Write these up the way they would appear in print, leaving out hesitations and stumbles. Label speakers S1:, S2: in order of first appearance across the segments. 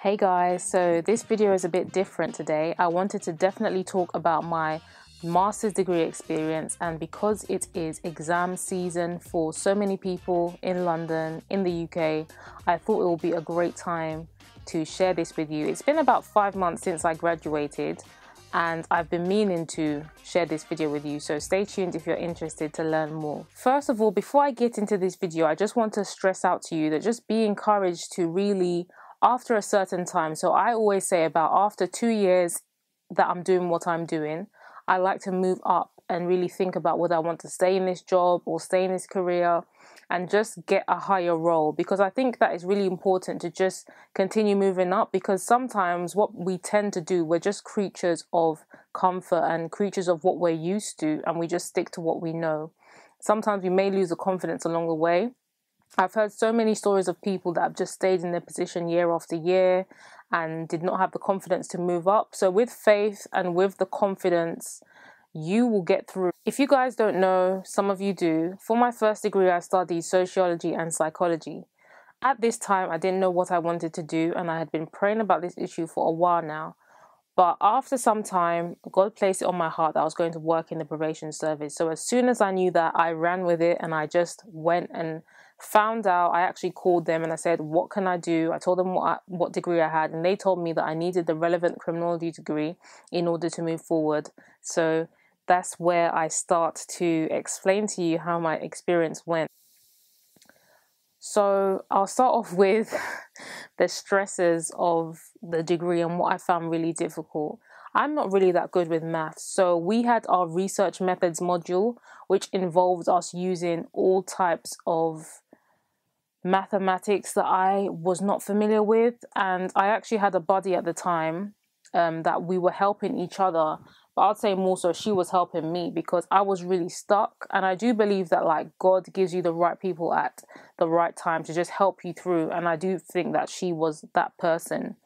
S1: Hey guys, so this video is a bit different today. I wanted to definitely talk about my master's degree experience, and because it is exam season for so many people in London, in the UK, I thought it would be a great time to share this with you. It's been about 5 months since I graduated, and I've been meaning to share this video with you, so stay tuned if you're interested to learn more. First of all, before I get into this video, I just want to stress out to you that just be encouraged to really, after a certain time, so I always say about after 2 years that I'm doing what I'm doing, I like to move up and really think about whether I want to stay in this job or stay in this career and just get a higher role, because I think that is really important to just continue moving up, because sometimes what we tend to do, we're just creatures of comfort and creatures of what we're used to, and we just stick to what we know. Sometimes we may lose the confidence along the way. I've heard so many stories of people that have just stayed in their position year after year and did not have the confidence to move up. So with faith and with the confidence, you will get through. If you guys don't know, some of you do, for my first degree, I studied sociology and psychology. At this time, I didn't know what I wanted to do, and I had been praying about this issue for a while now. But after some time, God placed it on my heart that I was going to work in the probation service. So as soon as I knew that, I ran with it, and I just went and found out. I actually called them and I said, what can I do? I told them what degree I had, and they told me that I needed the relevant criminology degree in order to move forward. So that's where I start to explain to you how my experience went. So I'll start off with the stresses of the degree and what I found really difficult. I'm not really that good with maths, so we had our research methods module, which involved us using all types of mathematics that I was not familiar with, and I actually had a buddy at the time that we were helping each other, but I'd say more so she was helping me because I was really stuck. And I do believe that like God gives you the right people at the right time to just help you through, and I do think that she was that person.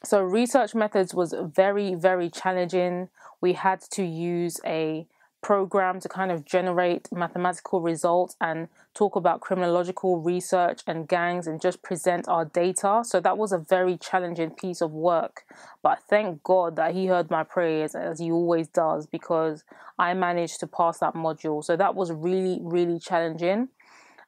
S1: So research methods was very, very challenging. We had to use a program to kind of generate mathematical results and talk about criminological research and gangs and just present our data. So that was a very challenging piece of work. But thank God that he heard my prayers, as he always does, because I managed to pass that module. So that was really, really challenging.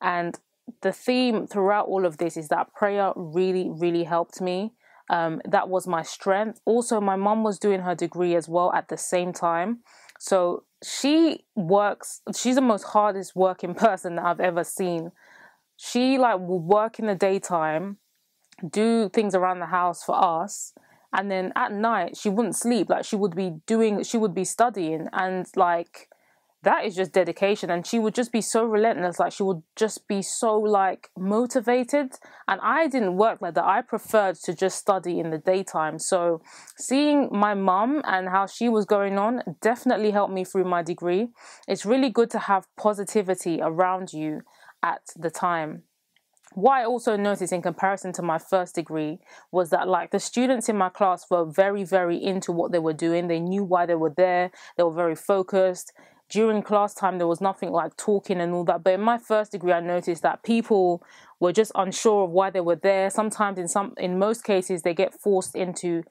S1: And the theme throughout all of this is that prayer really, really helped me. That was my strength. Also, my mum was doing her degree as well at the same time. So she's the most hardest working person that I've ever seen. She like will work in the daytime, do things around the house for us, and then at night she wouldn't sleep. Like she would be studying, and like that is just dedication. And she would just be so relentless. Like she would just be so like motivated. And I didn't work like that. I preferred to just study in the daytime. So seeing my mum and how she was going on definitely helped me through my degree. It's really good to have positivity around you at the time. What I also noticed in comparison to my first degree was that like the students in my class were very, very into what they were doing. They knew why they were there. They were very focused. During class time, there was nothing like talking and all that. But in my first degree, I noticed that people were just unsure of why they were there. Sometimes in most cases, they get forced into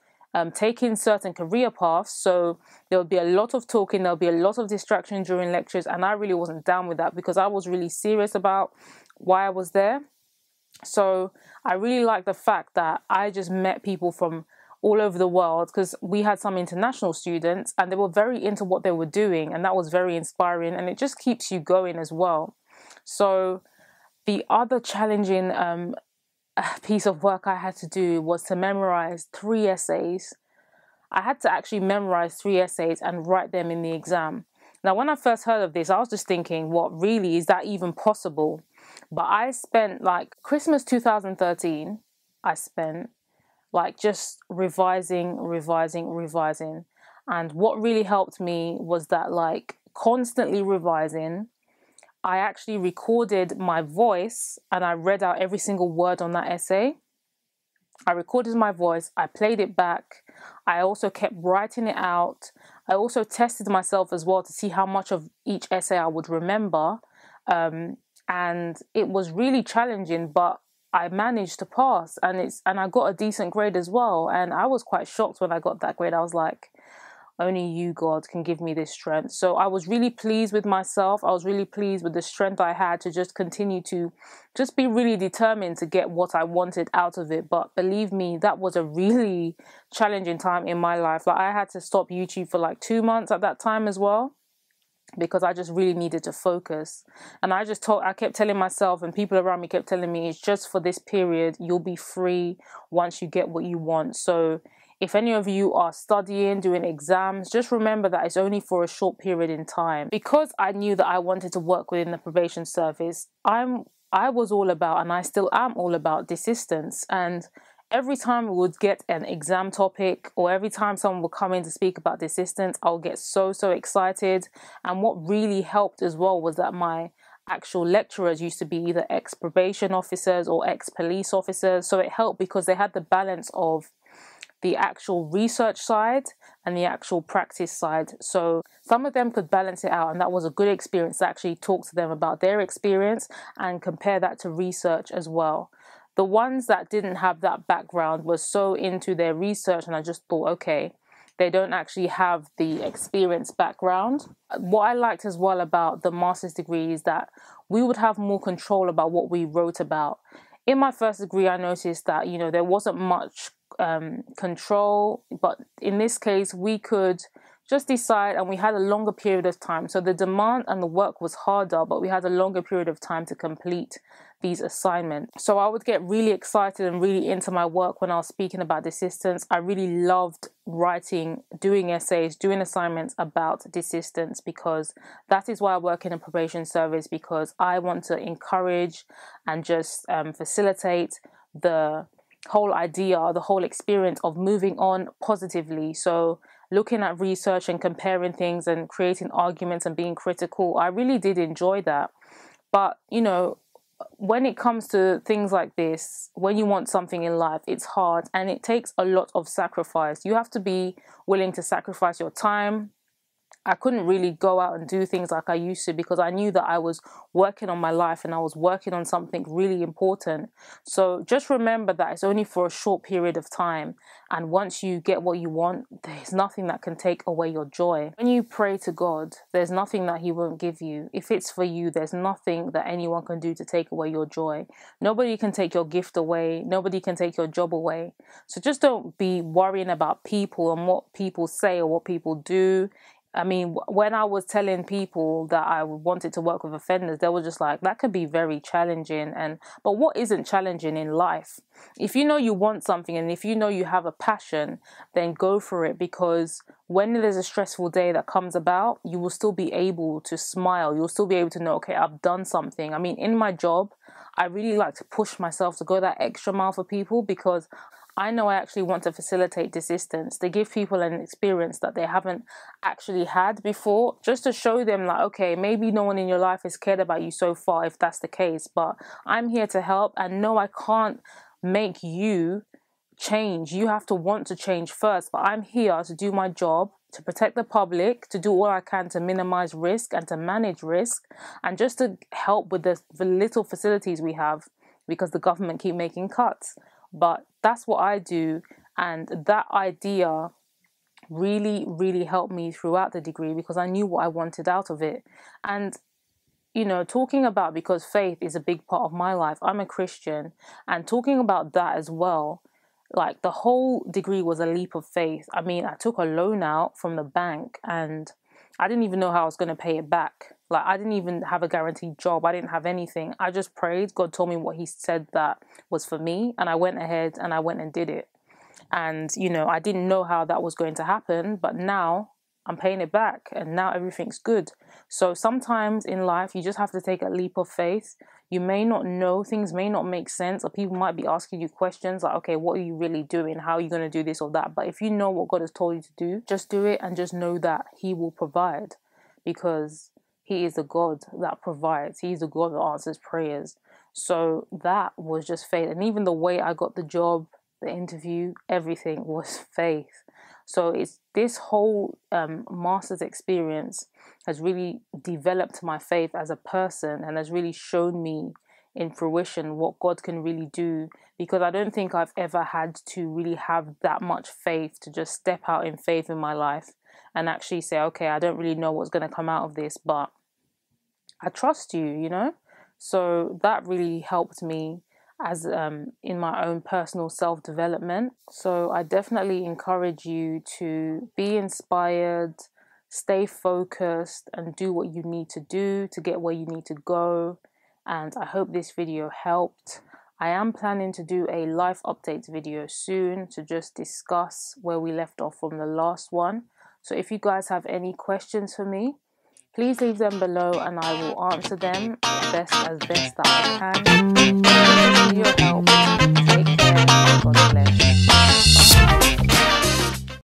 S1: taking certain career paths. So there would be a lot of talking. There'll be a lot of distraction during lectures. And I really wasn't down with that because I was really serious about why I was there. So I really like the fact that I just met people from all over the world, because we had some international students and they were very into what they were doing, and that was very inspiring, and it just keeps you going as well. So the other challenging piece of work I had to do was to memorize 3 essays. I had to actually memorize 3 essays and write them in the exam. Now, when I first heard of this, I was just thinking, what, really, is that even possible? But I spent like Christmas 2013, I spent like just revising. And what really helped me was that like constantly revising, I actually recorded my voice and I read out every single word on that essay. I recorded my voice, I played it back. I also kept writing it out. I also tested myself as well to see how much of each essay I would remember. and it was really challenging, but I managed to pass, and I got a decent grade as well. And I was quite shocked when I got that grade. I was like, only you, God, can give me this strength. So I was really pleased with myself. I was really pleased with the strength I had to just continue to just be really determined to get what I wanted out of it. But believe me, that was a really challenging time in my life. Like, I had to stop YouTube for like 2 months at that time as well, because I just really needed to focus. And I kept telling myself, and people around me kept telling me, it's just for this period. You'll be free once you get what you want. So if any of you are studying, doing exams, just remember that it's only for a short period in time. Because I knew that I wanted to work within the probation service, I was all about, and I still am all about, desistance. And every time we would get an exam topic, or every time someone would come in to speak about desistance, I'll get so excited. And what really helped as well was that my actual lecturers used to be either ex-probation officers or ex-police officers. So it helped because they had the balance of the actual research side and the actual practice side. So some of them could balance it out, and that was a good experience to actually talk to them about their experience and compare that to research as well. The ones that didn't have that background were so into their research, and I just thought, okay, they don't actually have the experience background. What I liked as well about the master's degree is that we would have more control about what we wrote about. In my first degree, I noticed that, there wasn't much control, but in this case, we could just decide, and we had a longer period of time. So the demand and the work was harder, but we had a longer period of time to complete these assignments. So I would get really excited and really into my work when I was speaking about desistance. I really loved writing, doing essays, doing assignments about desistance, because that is why I work in a probation service, because I want to encourage and just facilitate the whole idea, the whole experience of moving on positively. So looking at research and comparing things and creating arguments and being critical, I really did enjoy that. But, when it comes to things like this, when you want something in life, it's hard and it takes a lot of sacrifice. You have to be willing to sacrifice your time. I couldn't really go out and do things like I used to, because I knew that I was working on my life and I was working on something really important. So just remember that it's only for a short period of time. And once you get what you want, there's nothing that can take away your joy. When you pray to God, there's nothing that He won't give you. If it's for you, there's nothing that anyone can do to take away your joy. Nobody can take your gift away. Nobody can take your job away. So just don't be worrying about people and what people say or what people do. I mean, when I was telling people that I wanted to work with offenders, they were just like, that could be very challenging. But what isn't challenging in life? If you know you want something and if you know you have a passion, then go for it, because when there's a stressful day that comes about, you will still be able to smile. You'll still be able to know, okay, I've done something. I mean, in my job, I really like to push myself to go that extra mile for people, because I know I actually want to facilitate desistance, to give people an experience that they haven't actually had before, just to show them like, okay, maybe no one in your life has cared about you so far, if that's the case, but I'm here to help. And no, I can't make you change. You have to want to change first, but I'm here to do my job, to protect the public, to do all I can to minimize risk and to manage risk, and just to help with the little facilities we have, because the government keep making cuts. But that's what I do, and that idea really, really helped me throughout the degree, because I knew what I wanted out of it. And talking about, because faith is a big part of my life, I'm a Christian, and talking about that as well, like the whole degree was a leap of faith. I mean, I took a loan out from the bank and I didn't even know how I was going to pay it back. Like, I didn't even have a guaranteed job. I didn't have anything. I just prayed. God told me what He said that was for me, and I went ahead and I went and did it. And, I didn't know how that was going to happen, but now I'm paying it back and now everything's good. So sometimes in life, you just have to take a leap of faith. You may not know, things may not make sense, or people might be asking you questions like, okay, what are you really doing? How are you going to do this or that? But if you know what God has told you to do, just do it, and just know that He will provide, because He is the God that provides. He's the God that answers prayers. So that was just faith. And even the way I got the job, the interview, everything was faith. So it's this whole master's experience has really developed my faith as a person and has really shown me in fruition what God can really do, because I don't think I've ever had to really have that much faith to just step out in faith in my life and actually say, okay, I don't really know what's going to come out of this, but I trust you, you know? So that really helped me as in my own personal self-development. So I definitely encourage you to be inspired, stay focused, and do what you need to do to get where you need to go. And I hope this video helped. I am planning to do a life updates video soon to just discuss where we left off from the last one. So if you guys have any questions for me, please leave them below and I will answer them best that I can. Thank you for your help. Take care and God bless.